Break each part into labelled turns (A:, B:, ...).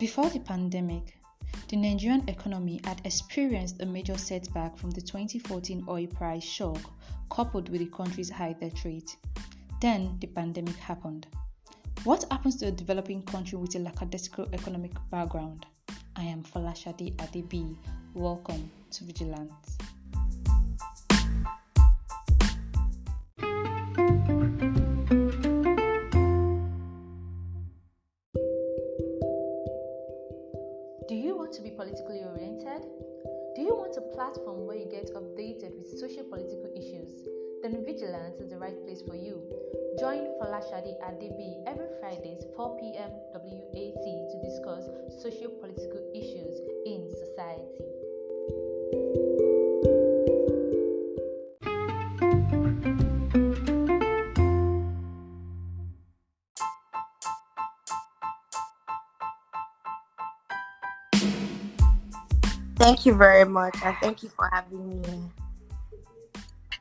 A: Before the pandemic, the Nigerian economy had experienced a major setback from the 2014 oil price shock coupled with the country's high debt rate. Then the pandemic happened. What happens to a developing country with a lackadaisical economic background? I am Folashade Adebi. Welcome to Vigilance. Do you want to be politically oriented? Do you want a platform where you get updated with socio-political issues? Then Vigilance is the right place for you. Join Folashade Adebi every Fridays 4 p.m. WAT to discuss socio-political issues in society.
B: Thank you very much, and thank you for having me.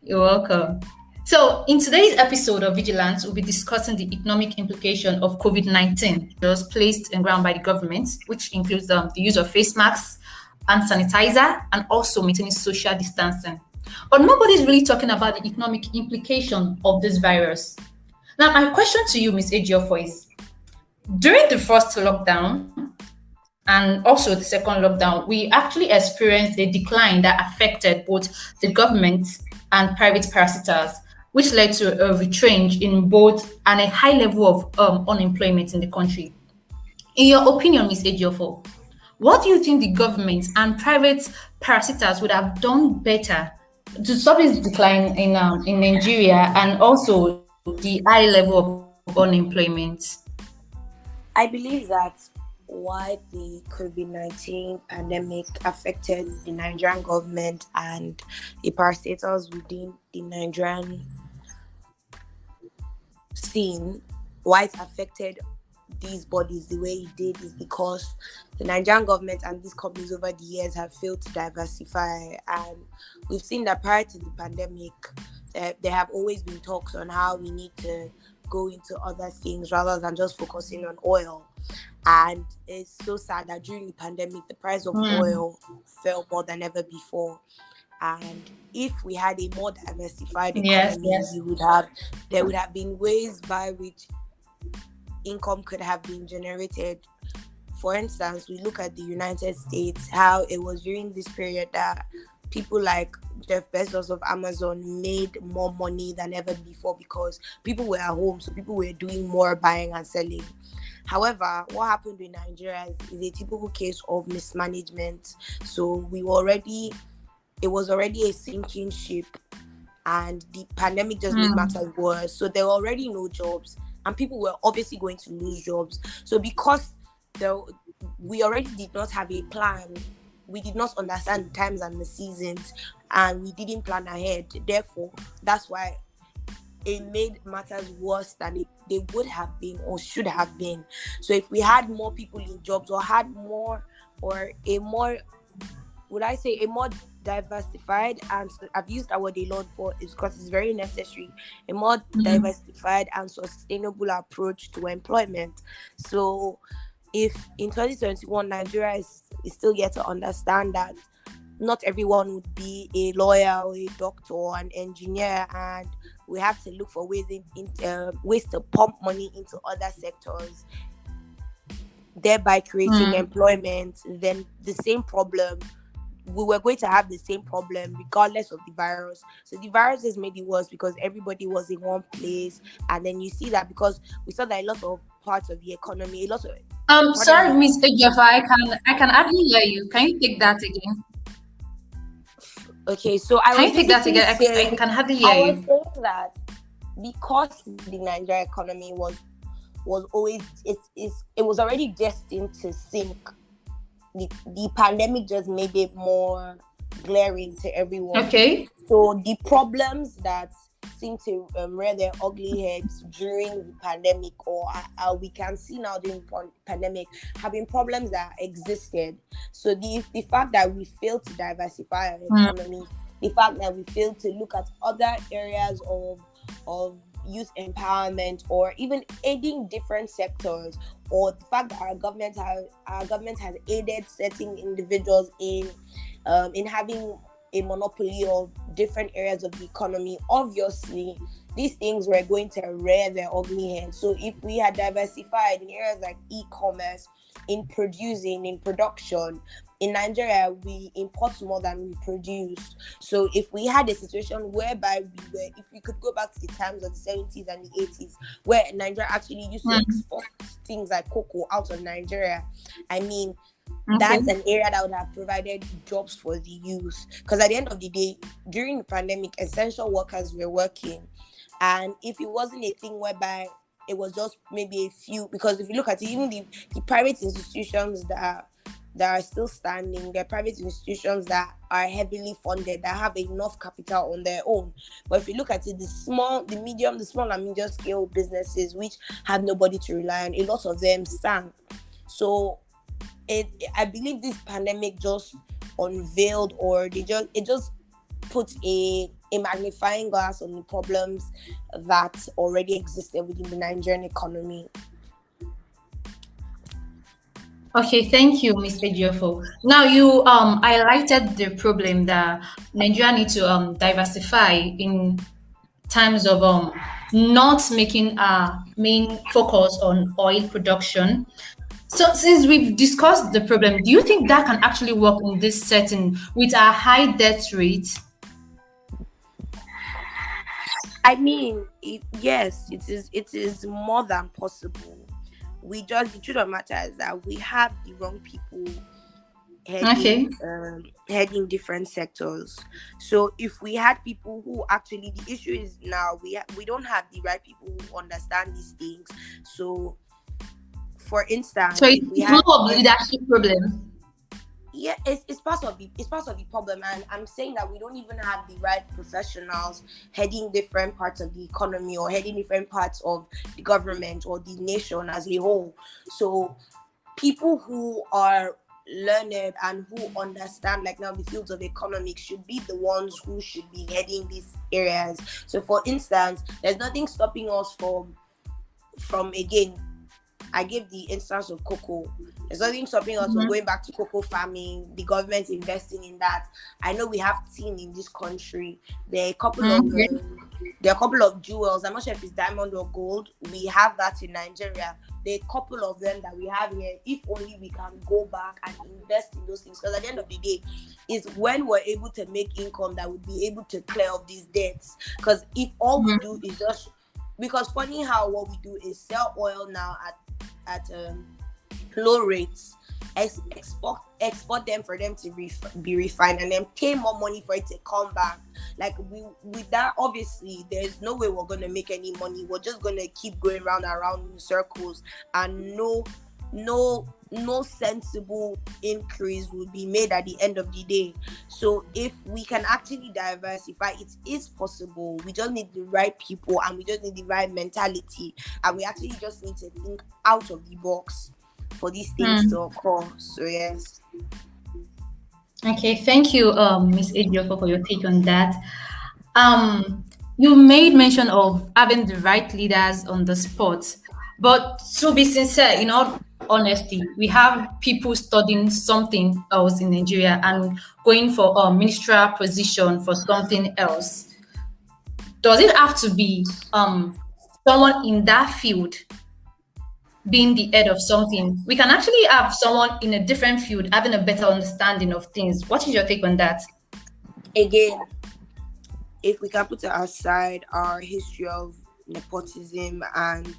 C: You're welcome. So, in today's episode of Vigilance, we'll be discussing the economic implication of COVID-19 those placed in ground by the government, which includes the use of face masks and sanitizer, and also maintaining social distancing. But nobody's really talking about the economic implication of this virus. Now, my question to you, Ms. Ejiofor, is during the first lockdown and also the second lockdown, we actually experienced a decline that affected both the government and private parasiters, which led to a retrench in both and a high level of unemployment in the country. In your opinion, Ms. Ejiofor, what do you think the government and private parasiters would have done better to stop this decline in Nigeria and also the high level of unemployment?
B: I believe that why the COVID-19 pandemic affected the Nigerian government and the parasitos within the Nigerian scene, why it affected these bodies the way it did is because the Nigerian government and these companies over the years have failed to diversify. And we've seen that prior to the pandemic, there have always been talks on how we need to go into other things rather than just focusing on oil. And it's so sad that during the pandemic, the price of oil fell more than ever before. And if we had a more diversified economy, there would have been ways by which income could have been generated. For instance, we look at the United States, how it was during this period that people like Jeff Bezos of Amazon made more money than ever before because people were at home, so people were doing more buying and selling. However, what happened in Nigeria is a typical case of mismanagement. So it was already a sinking ship, and the pandemic just made matters worse. So there were already no jobs, and people were obviously going to lose jobs. So because we already did not have a plan, we did not understand the times and the seasons, and we didn't plan ahead. Therefore, that's why it made matters worse than they would have been or should have been. So if we had more people in jobs or had more or a more, would I say a more diversified, and I've used that word a lot for is because it's very necessary, a more diversified and sustainable approach to employment. So if in 2021 Nigeria is still yet to understand that not everyone would be a lawyer or a doctor or an engineer, and we have to look for ways to pump money into other sectors, thereby creating employment, then the same problem, we were going to have the same problem regardless of the virus. So the virus has made it worse because everybody was in one place, and then you see that because we saw that a lot of parts of the economy, a lot of
C: sorry, Ms. Ejiofor, I can hardly hear you. Can you take that again?
B: Okay, so I
C: can hardly hear you.
B: I was saying that because the Nigerian economy was always it was already destined to sink. The pandemic just made it more glaring to everyone.
C: Okay.
B: So the problems that seem to rear their ugly heads during the pandemic, or we can see now during the pandemic, have been problems that existed. So the fact that we failed to diversify our economy, the fact that we failed to look at other areas of youth empowerment, or even aiding different sectors, or the fact that our government has aided certain individuals in having a monopoly of different areas of the economy, obviously these things were going to rear their ugly head. So if we had diversified in areas like e-commerce, in producing, in production, in Nigeria, we import more than we produce. So if we had a situation whereby if we could go back to the times of the 70s and the 80s, where Nigeria actually used to export things like cocoa out of Nigeria, I mean, that's an area that would have provided jobs for the youth. Because at the end of the day, during the pandemic, essential workers were working. And if it wasn't a thing whereby it was just maybe a few, because if you look at it, even the private institutions that are still standing, they're private institutions that are heavily funded, that have enough capital on their own. But if you look at it, the small and medium scale businesses which have nobody to rely on, a lot of them sank. So I believe this pandemic just unveiled, or it just put a magnifying glass on the problems that already existed within the Nigerian economy.
C: Okay, thank you, Ms. Ejiofor. Now, you highlighted the problem that Nigeria needs to diversify in terms of not making our main focus on oil production. So, since we've discussed the problem, do you think that can actually work in this setting with a high debt rate?
B: I mean, yes, it is more than possible. The truth of the matter is that we have the wrong people heading different sectors. So if we had people who actually, the issue is now we don't have the right people who understand these things. So for instance,
C: so it's not a leadership problem.
B: Yeah, it's part of the problem, and I'm saying that we don't even have the right professionals heading different parts of the economy, or heading different parts of the government or the nation as a whole. So people who are learned and who understand, like now, the fields of economics should be the ones who should be heading these areas. So for instance, there's nothing stopping us from again, I gave the instance of cocoa. There's nothing stopping us from going back to cocoa farming, the government investing in that. I know we have tin in this country. There are a couple of jewels. I'm not sure if it's diamond or gold. We have that in Nigeria. There are a couple of them that we have here. If only we can go back and invest in those things. Because at the end of the day, is when we're able to make income that would be able to clear off these debts. Because if all we do is just, because funny how what we do is sell oil now at low rates, export them for them to be refined, and then pay more money for it to come back. Like with that, obviously there's no way we're going to make any money. We're just going to keep going round and round in circles, and no sensible increase will be made at the end of the day. So if we can actually diversify, it is possible. We just need the right people, and we just need the right mentality, and we actually just need to think out of the box for these things to occur. So yes.
C: Okay, thank you, Ms. Ejiofor, for your take on that. You made mention of having the right leaders on the spot, but to be sincere, in all honesty, we have people studying something else in Nigeria and going for a ministerial position for something else. Does it have to be someone in that field being the head of something? We can actually have someone in a different field having a better understanding of things. What is your take on that?
B: Again, if we can put aside our history of nepotism and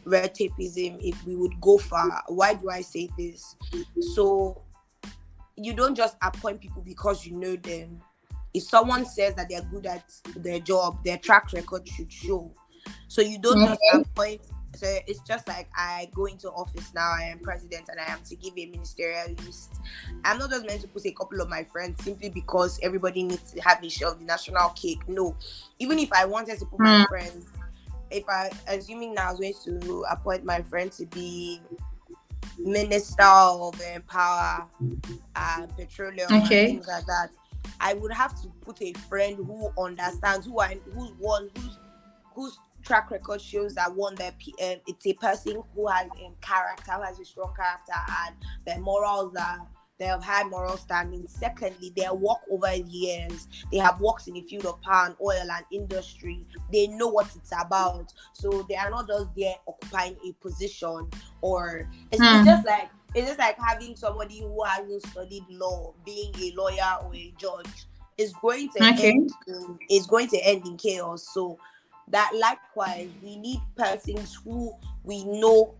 B: red tapeism, if we would go far, why do I say this? So you don't just appoint people because you know them. If someone says that they're good at their job, their track record should show. So you don't just appoint. So it's just like I go into office now, I am president, and I am to give a ministerial list. I'm not just meant to put a couple of my friends simply because everybody needs to have a share of the national cake. No. Even if I wanted to put my friends, assuming now I was going to appoint my friend to be Minister of Power and Petroleum and things like that, I would have to put a friend who understands, whose track record shows that one, that it's a person who has character, who has a strong character, and their morals are, they have high moral standing. Secondly, their work over the years, they have worked in the field of power and oil and industry. They know what it's about, so they are not just there occupying a position. Or it's just like having somebody who hasn't studied law being a lawyer or a judge. It's going to end in chaos. So that likewise, we need persons who we know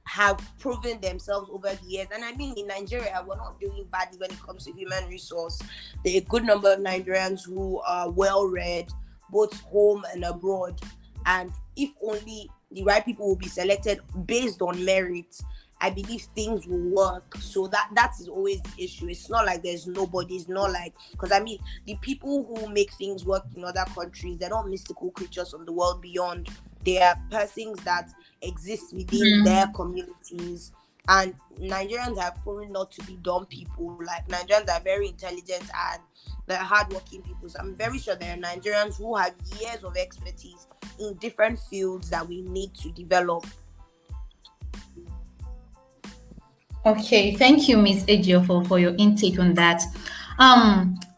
B: have proven themselves over the years. And I mean, in Nigeria, we're not doing badly when it comes to human resource. There are a good number of Nigerians who are well-read, both home and abroad. And if only the right people will be selected based on merit, I believe things will work. So that is always the issue. It's not like there's nobody. It's not like, because I mean, the people who make things work in other countries, they're not mystical creatures from the world beyond. They are persons that exist within their communities. And Nigerians have proven not to be dumb people. Like, Nigerians are very intelligent and they're hardworking people. So I'm very sure there are Nigerians who have years of expertise in different fields that we need to develop.
C: Okay, thank you, Ms. Ejiofor, for your intake on that.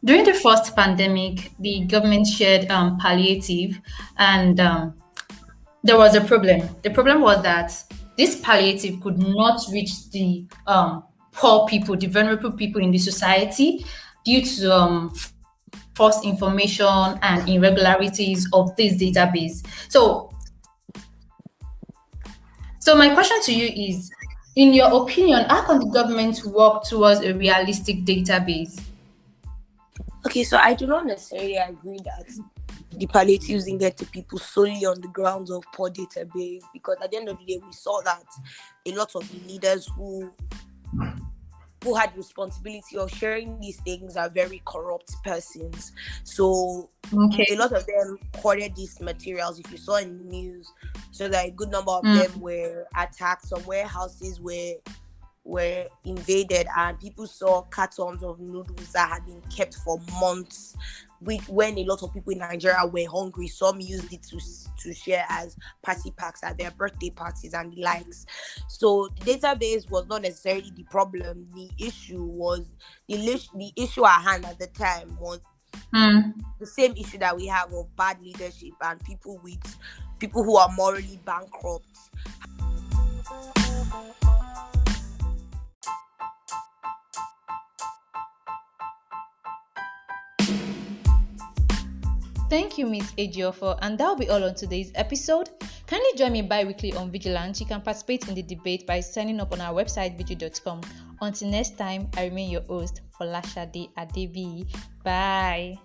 C: During the first pandemic, the government shared palliative, and there was a problem. The problem was that this palliative could not reach the poor people, the vulnerable people in the society, due to false information and irregularities of this database. So my question to you is, in your opinion, how can the government work towards a realistic database?
B: Okay, so I do not necessarily agree that the palliatives didn't get to people solely on the grounds of poor database, because at the end of the day, we saw that a lot of the leaders who had responsibility of sharing these things are very corrupt persons. So a lot of them hoarded these materials. If you saw in the news, so that a good number of them were attacked. Some warehouses were invaded, and people saw cartons of noodles that had been kept for months. When a lot of people in Nigeria were hungry, some used it to share as party packs at their birthday parties and the likes. So the database was not necessarily the problem. The issue was the issue at hand at the time was the same issue that we have of bad leadership and people who are morally bankrupt.
A: Thank you, Ms. Ejiofor, and that'll be all on today's episode. Kindly join me bi-weekly on Vigilance. You can participate in the debate by signing up on our website, veegil.com. Until next time, I remain your host, Folashade Adebi. Bye.